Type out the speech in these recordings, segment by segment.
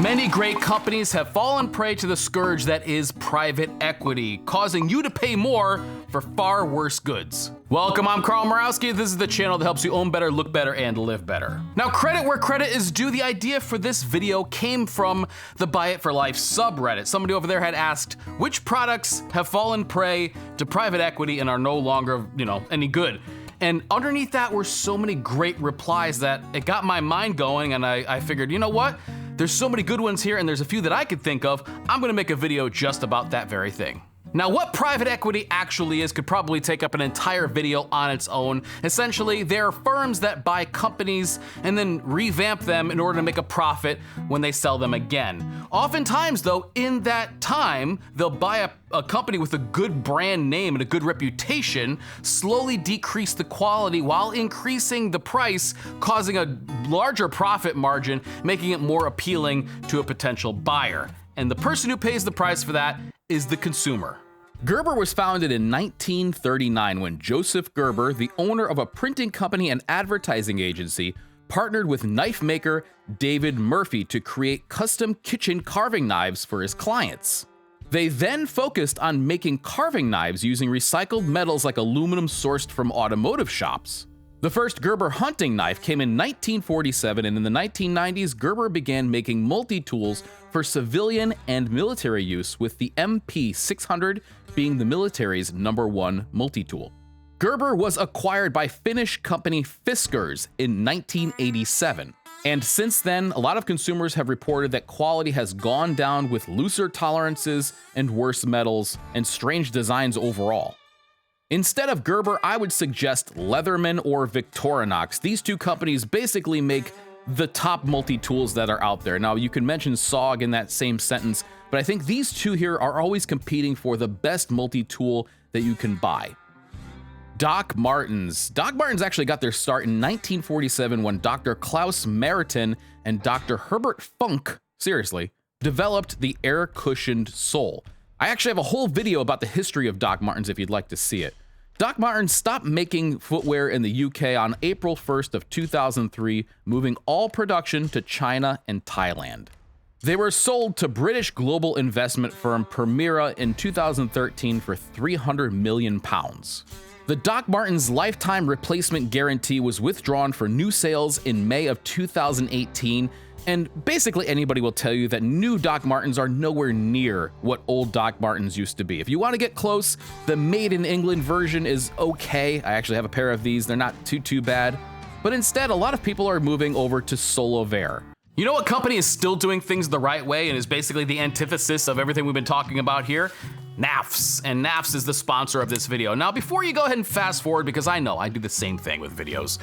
Many great companies have fallen prey to the scourge that is private equity, causing you to pay more for far worse goods. Welcome, I'm Murawski. This is the channel that helps you own better, look better, and live better. Now, credit where credit is due. The idea for this video came from the Buy It for Life subreddit. Somebody over there had asked which products have fallen prey to private equity and are no longer, any good. And underneath that were so many great replies that it got my mind going, and I figured, you know what? There's so many good ones here, and there's a few that I could think of. I'm gonna make a video just about that very thing. Now, what private equity actually is could probably take up an entire video on its own. Essentially, they're firms that buy companies and then revamp them in order to make a profit when they sell them again. Oftentimes, though, in that time, they'll buy a company with a good brand name and a good reputation, slowly decrease the quality while increasing the price, causing a larger profit margin, making it more appealing to a potential buyer. And the person who pays the price for that is the consumer. Gerber was founded in 1939 when Joseph Gerber, the owner of a printing company and advertising agency, partnered with knife maker David Murphy to create custom kitchen carving knives for his clients. They then focused on making carving knives using recycled metals like aluminum sourced from automotive shops. The first Gerber hunting knife came in 1947, and in the 1990s, Gerber began making multi-tools for civilian and military use, with the MP600 being the military's #1 multi-tool. Gerber was acquired by Finnish company Fiskars in 1987. And since then, a lot of consumers have reported that quality has gone down with looser tolerances and worse metals and strange designs overall. Instead of Gerber, I would suggest Leatherman or Victorinox. These two companies basically make the top multi-tools that are out there. Now, you can mention SOG in that same sentence, but I think these two here are always competing for the best multi-tool that you can buy. Doc Martens. Doc Martens actually got their start in 1947 when Dr. Klaus Meriton and Dr. Herbert Funk, developed the air-cushioned sole. I actually have a whole video about the history of Doc Martens if you'd like to see it. Doc Martens stopped making footwear in the UK on April 1st of 2003, moving all production to China and Thailand. They were sold to British global investment firm Permira in 2013 for £300 million. The Doc Martens lifetime replacement guarantee was withdrawn for new sales in May of 2018, and basically anybody will tell you that new Doc Martens are nowhere near what old Doc Martens used to be. If you want to get close, the Made in England version is okay. I actually have a pair of these. They're not too bad. But instead, a lot of people are moving over to Solovere. You know what company is still doing things the right way and is basically the antithesis of everything we've been talking about here? NAFS, and NAFS is the sponsor of this video. Now, before you go ahead and fast forward, because I know I do the same thing with videos,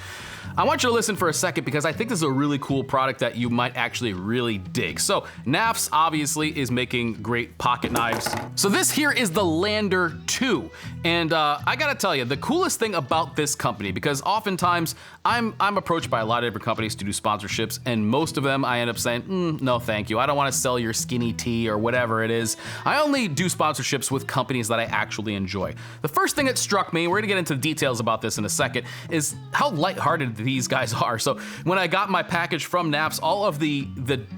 I want you to listen for a second because I think this is a really cool product that you might actually really dig. So NAFS obviously is making great pocket knives. So this here is the Lander 2. And I gotta tell you, the coolest thing about this company, because oftentimes I'm approached by a lot of different companies to do sponsorships, and most of them I end up saying, no thank you, I don't wanna sell your skinny tea or whatever it is. I only do sponsorships with companies that I actually enjoy. The first thing that struck me, we're gonna get into the details about this in a second, is how lighthearted these guys are. So when I got my package from NAFS, all of the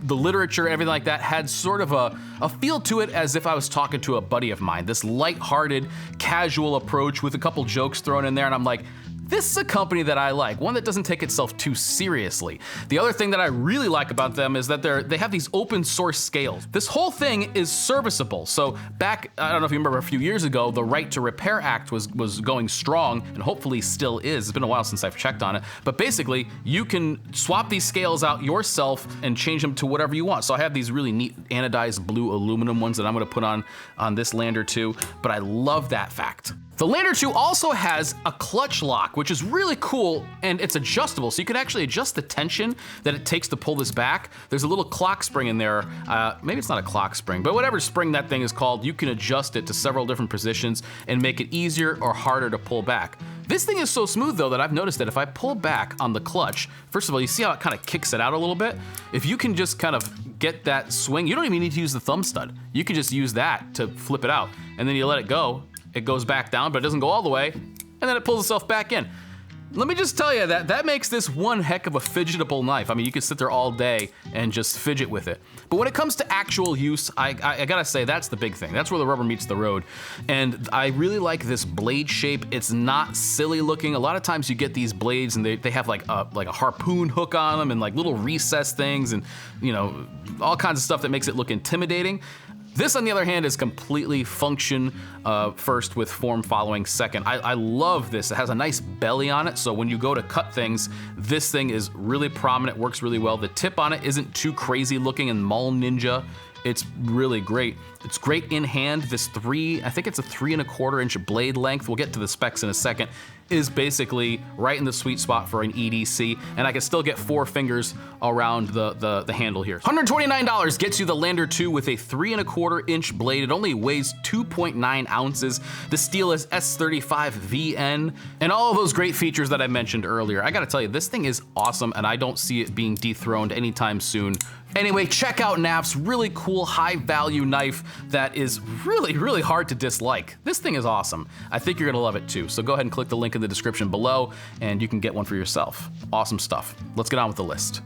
literature and everything like that had sort of a feel to it as if I was talking to a buddy of mine. This lighthearted, casual approach with a couple jokes thrown in there, and I'm like, this is a company that I like, one that doesn't take itself too seriously. The other thing that I really like about them is that they have these open source scales. This whole thing is serviceable. So back, I don't know if you remember a few years ago, the Right to Repair Act was going strong, and hopefully still is. It's been a while since I've checked on it. But basically, you can swap these scales out yourself and change them to whatever you want. So I have these really neat anodized blue aluminum ones that I'm gonna put on this Lander 2, but I love that fact. The Lander 2 also has a clutch lock, which is really cool, and it's adjustable, so you can actually adjust the tension that it takes to pull this back. There's a little clock spring in there. Maybe it's not a clock spring, but whatever spring that thing is called, you can adjust it to several different positions and make it easier or harder to pull back. This thing is so smooth though that I've noticed that if I pull back on the clutch, first of all, you see how it kind of kicks it out a little bit? If you can just kind of get that swing, you don't even need to use the thumb stud. You can just use that to flip it out, and then you let it go. It goes back down, but it doesn't go all the way, and then it pulls itself back in. Let me just tell you that makes this one heck of a fidgetable knife. I mean, you could sit there all day and just fidget with it. But when it comes to actual use, I gotta say, that's the big thing. That's where the rubber meets the road. And I really like this blade shape. It's not silly looking. A lot of times you get these blades and they have like a harpoon hook on them and like little recessed things and, you know, all kinds of stuff that makes it look intimidating. This, on the other hand, is completely function first with form following second. I love this. It has a nice belly on it, so when you go to cut things, this thing is really prominent, works really well. The tip on it isn't too crazy looking and mall ninja. It's really great. It's great in hand. This I think it's a 3¼ inch blade length. We'll get to the specs in a second. Is basically right in the sweet spot for an EDC, and I can still get 4 fingers around the handle here. $129 gets you the Lander 2 with a 3¼ inch blade. It only weighs 2.9 ounces. The steel is S35 VN, and all of those great features that I mentioned earlier. I gotta tell you, this thing is awesome, and I don't see it being dethroned anytime soon. Anyway, check out Naf's really cool high-value knife that is really, really hard to dislike. This thing is awesome. I think you're gonna love it too, so go ahead and click the link in the description below and you can get one for yourself. Awesome stuff. Let's get on with the list.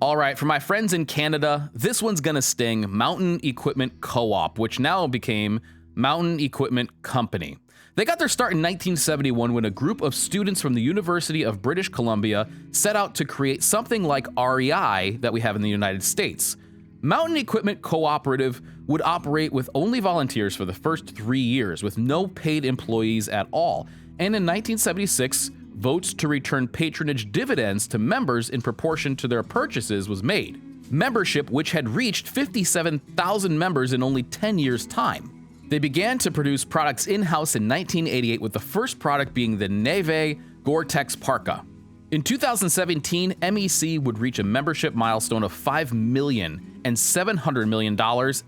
All right, for my friends in Canada, this one's gonna sting. Mountain Equipment Co-op, which now became Mountain Equipment Company. They got their start in 1971 when a group of students from the University of British Columbia set out to create something like REI that we have in the United States. Mountain Equipment Cooperative would operate with only volunteers for the first 3 years, with no paid employees at all. And in 1976, votes to return patronage dividends to members in proportion to their purchases was made. Membership, which had reached 57,000 members in only 10 years' time. They began to produce products in-house in 1988, with the first product being the Neve Gore-Tex Parka. In 2017, MEC would reach a membership milestone of $5 million and $700 million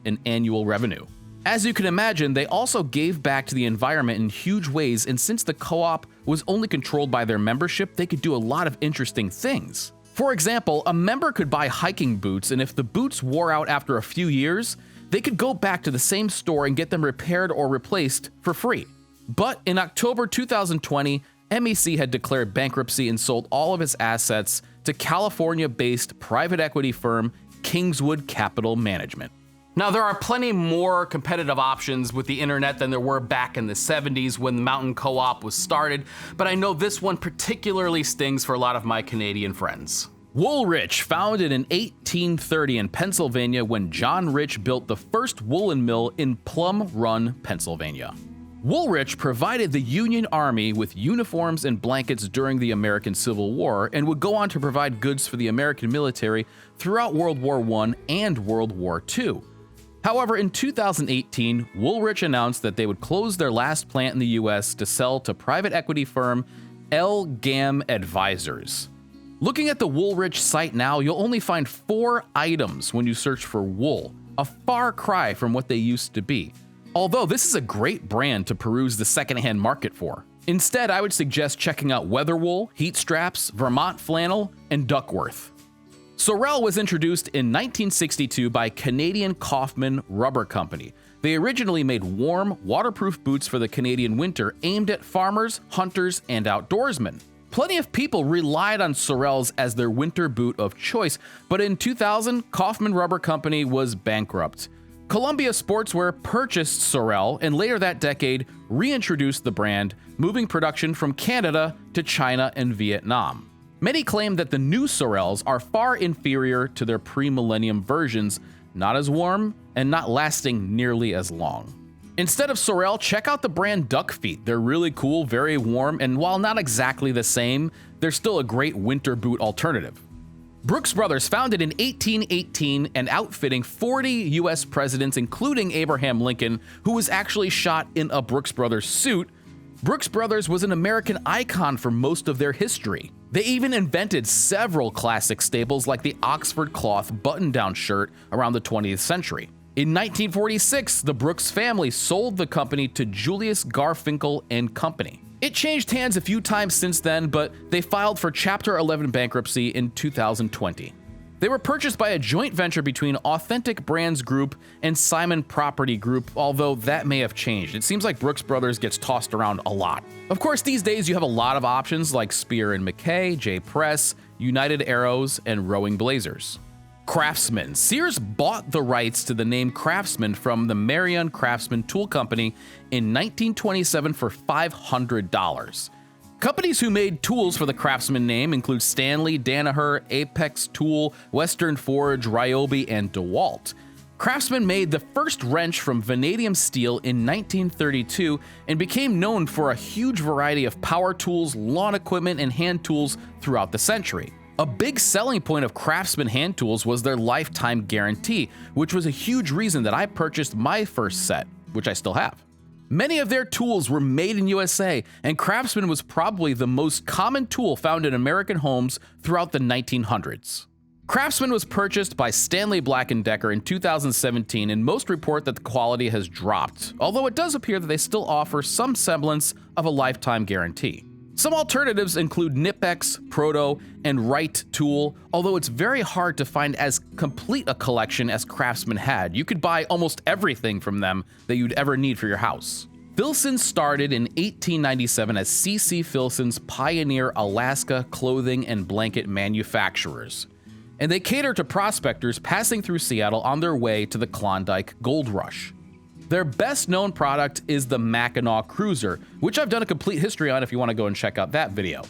in annual revenue. As you can imagine, they also gave back to the environment in huge ways, and since the co-op was only controlled by their membership, they could do a lot of interesting things. For example, a member could buy hiking boots, and if the boots wore out after a few years, they could go back to the same store and get them repaired or replaced for free. But in October 2020, MEC had declared bankruptcy and sold all of its assets to California-based private equity firm Kingswood Capital Management. Now, there are plenty more competitive options with the internet than there were back in the 70s when Mountain Co-op was started, but I know this one particularly stings for a lot of my Canadian friends. Woolrich, founded in 1830 in Pennsylvania when John Rich built the first woolen mill in Plum Run, Pennsylvania. Woolrich provided the Union Army with uniforms and blankets during the American Civil War and would go on to provide goods for the American military throughout World War I and World War II. However, in 2018, Woolrich announced that they would close their last plant in the US to sell to private equity firm L-GAM Advisors. Looking at the Woolrich site now, you'll only find 4 items when you search for wool, a far cry from what they used to be. Although this is a great brand to peruse the secondhand market for. Instead, I would suggest checking out Weather Wool, Heat Straps, Vermont Flannel, and Duckworth. Sorel was introduced in 1962 by Canadian Kaufman Rubber Company. They originally made warm, waterproof boots for the Canadian winter aimed at farmers, hunters, and outdoorsmen. Plenty of people relied on Sorels as their winter boot of choice, but in 2000, Kaufman Rubber Company was bankrupt. Columbia Sportswear purchased Sorel and later that decade reintroduced the brand, moving production from Canada to China and Vietnam. Many claim that the new Sorels are far inferior to their pre-millennium versions, not as warm and not lasting nearly as long. Instead of Sorel, check out the brand Duck Feet. They're really cool, very warm, and while not exactly the same, they're still a great winter boot alternative. Brooks Brothers, founded in 1818 and outfitting 40 US presidents, including Abraham Lincoln, who was actually shot in a Brooks Brothers suit, Brooks Brothers was an American icon for most of their history. They even invented several classic staples like the Oxford cloth button-down shirt around the 20th century. In 1946, the Brooks family sold the company to Julius Garfinkel and Company. It changed hands a few times since then, but they filed for Chapter 11 bankruptcy in 2020. They were purchased by a joint venture between Authentic Brands Group and Simon Property Group, although that may have changed. It seems like Brooks Brothers gets tossed around a lot. Of course, these days you have a lot of options like Spear & Mackay, J. Press, United Arrows, and Rowing Blazers. Craftsman. Sears bought the rights to the name Craftsman from the Marion Craftsman Tool Company in 1927 for $500. Companies who made tools for the Craftsman name include Stanley, Danaher, Apex Tool, Western Forge, Ryobi, and DeWalt. Craftsman made the first wrench from vanadium steel in 1932 and became known for a huge variety of power tools, lawn equipment, and hand tools throughout the century. A big selling point of Craftsman hand tools was their lifetime guarantee, which was a huge reason that I purchased my first set, which I still have. Many of their tools were made in USA, and Craftsman was probably the most common tool found in American homes throughout the 1900s. Craftsman was purchased by Stanley Black & Decker in 2017, and most report that the quality has dropped, although it does appear that they still offer some semblance of a lifetime guarantee. Some alternatives include Knipex, Proto, and Wright Tool, although it's very hard to find as complete a collection as Craftsman had. You could buy almost everything from them that you'd ever need for your house. Filson started in 1897 as C.C. Filson's Pioneer Alaska clothing and blanket manufacturers, and they cater to prospectors passing through Seattle on their way to the Klondike Gold Rush. Their best known product is the Mackinac Cruiser, which I've done a complete history on if you want to go and check out that video.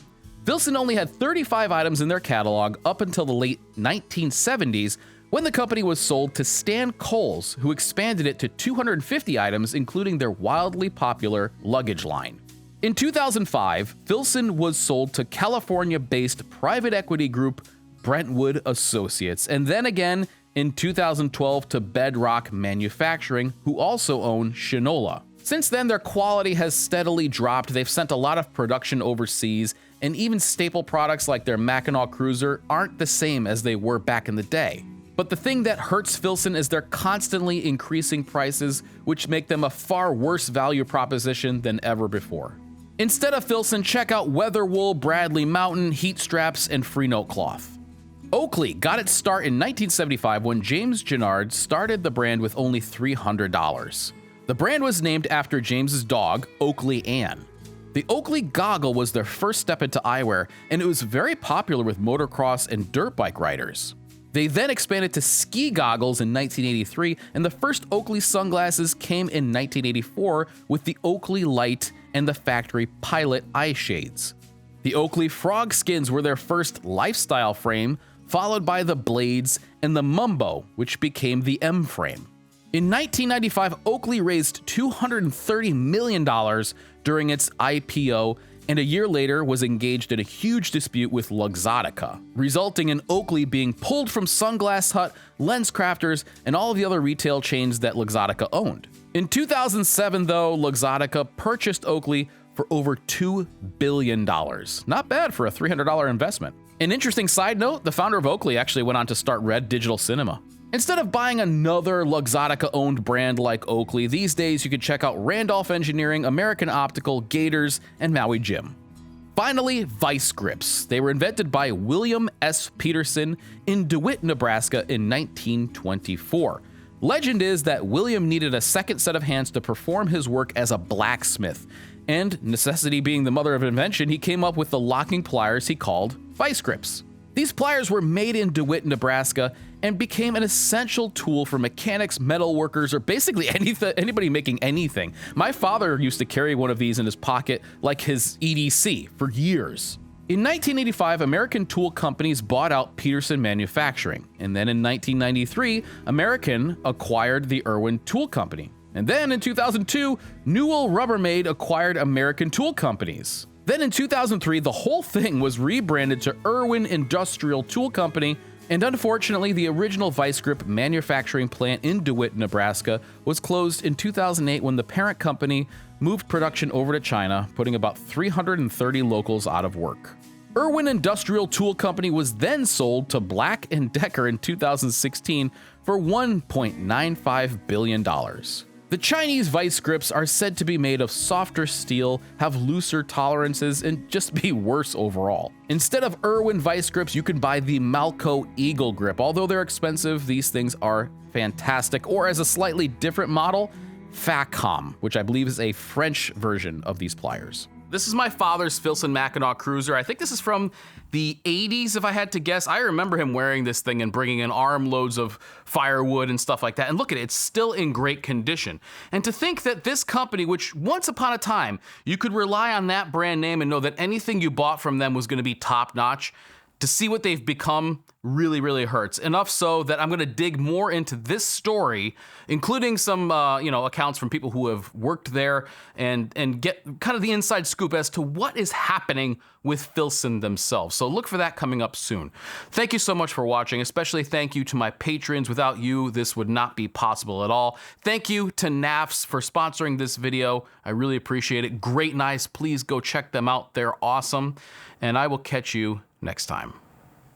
Filson only had 35 items in their catalog up until the late 1970s, when the company was sold to Stan Coles, who expanded it to 250 items, including their wildly popular luggage line. In 2005, Filson was sold to California-based private equity group Brentwood Associates, and then again in 2012 to Bedrock Manufacturing, who also own Shinola. Since then, their quality has steadily dropped. They've sent a lot of production overseas, and even staple products like their Mackinac Cruiser aren't the same as they were back in the day. But the thing that hurts Filson is their constantly increasing prices, which make them a far worse value proposition than ever before. Instead of Filson, check out Weatherwool, Bradley Mountain, Heat Straps, and Free Note Cloth. Oakley got its start in 1975 when James Gennard started the brand with only $300. The brand was named after James's dog, Oakley Ann. The Oakley goggle was their first step into eyewear, and it was very popular with motocross and dirt bike riders. They then expanded to ski goggles in 1983, and the first Oakley sunglasses came in 1984 with the Oakley Light and the factory Pilot eye shades. The Oakley frog skins were their first lifestyle frame, followed by the Blades and the Mumbo, which became the M frame. In 1995, Oakley raised $230 million during its IPO, and a year later was engaged in a huge dispute with Luxottica, resulting in Oakley being pulled from Sunglass Hut, LensCrafters, and all of the other retail chains that Luxottica owned. In 2007, though, Luxottica purchased Oakley for over $2 billion. Not bad for a $300 investment. An interesting side note, the founder of Oakley actually went on to start Red Digital Cinema. Instead of buying another Luxottica-owned brand like Oakley, these days you can check out Randolph Engineering, American Optical, Gators, and Maui Jim. Finally, Vise Grips. They were invented by William S. Peterson in DeWitt, Nebraska in 1924. Legend is that William needed a second set of hands to perform his work as a blacksmith, and necessity being the mother of invention, he came up with the locking pliers he called Vise Grips. These pliers were made in DeWitt, Nebraska, and became an essential tool for mechanics, metal workers, or basically anybody making anything. My father used to carry one of these in his pocket like his EDC for years. In 1985, American tool companies bought out Peterson Manufacturing, and then in 1993, American acquired the Irwin Tool Company. And then in 2002, Newell Rubbermaid acquired American Tool Companies. Then in 2003, the whole thing was rebranded to Irwin Industrial Tool Company, and unfortunately, the original Vise Grip manufacturing plant in DeWitt, Nebraska, was closed in 2008 when the parent company moved production over to China, putting about 330 locals out of work. Irwin Industrial Tool Company was then sold to Black & Decker in 2016 for $1.95 billion. The Chinese vice grips are said to be made of softer steel, have looser tolerances, and just be worse overall. Instead of Irwin vice grips, you can buy the Malco Eagle grip. Although they're expensive, these things are fantastic. Or as a slightly different model, Facom, which I believe is a French version of these pliers. This is my father's Filson Mackinac Cruiser. I think this is from the 80s, if I had to guess. I remember him wearing this thing and bringing in armloads of firewood and stuff like that. And look at it, it's still in great condition. And to think that this company, which once upon a time, you could rely on that brand name and know that anything you bought from them was gonna be top notch, to see what they've become really, really hurts. Enough so that I'm gonna dig more into this story, including some accounts from people who have worked there and get kind of the inside scoop as to what is happening with Filson themselves. So look for that coming up soon. Thank you so much for watching, especially thank you to my patrons. Without you, this would not be possible at all. Thank you to NAFS for sponsoring this video. I really appreciate it. Great Knives, please go check them out. They're awesome. And I will catch you next time.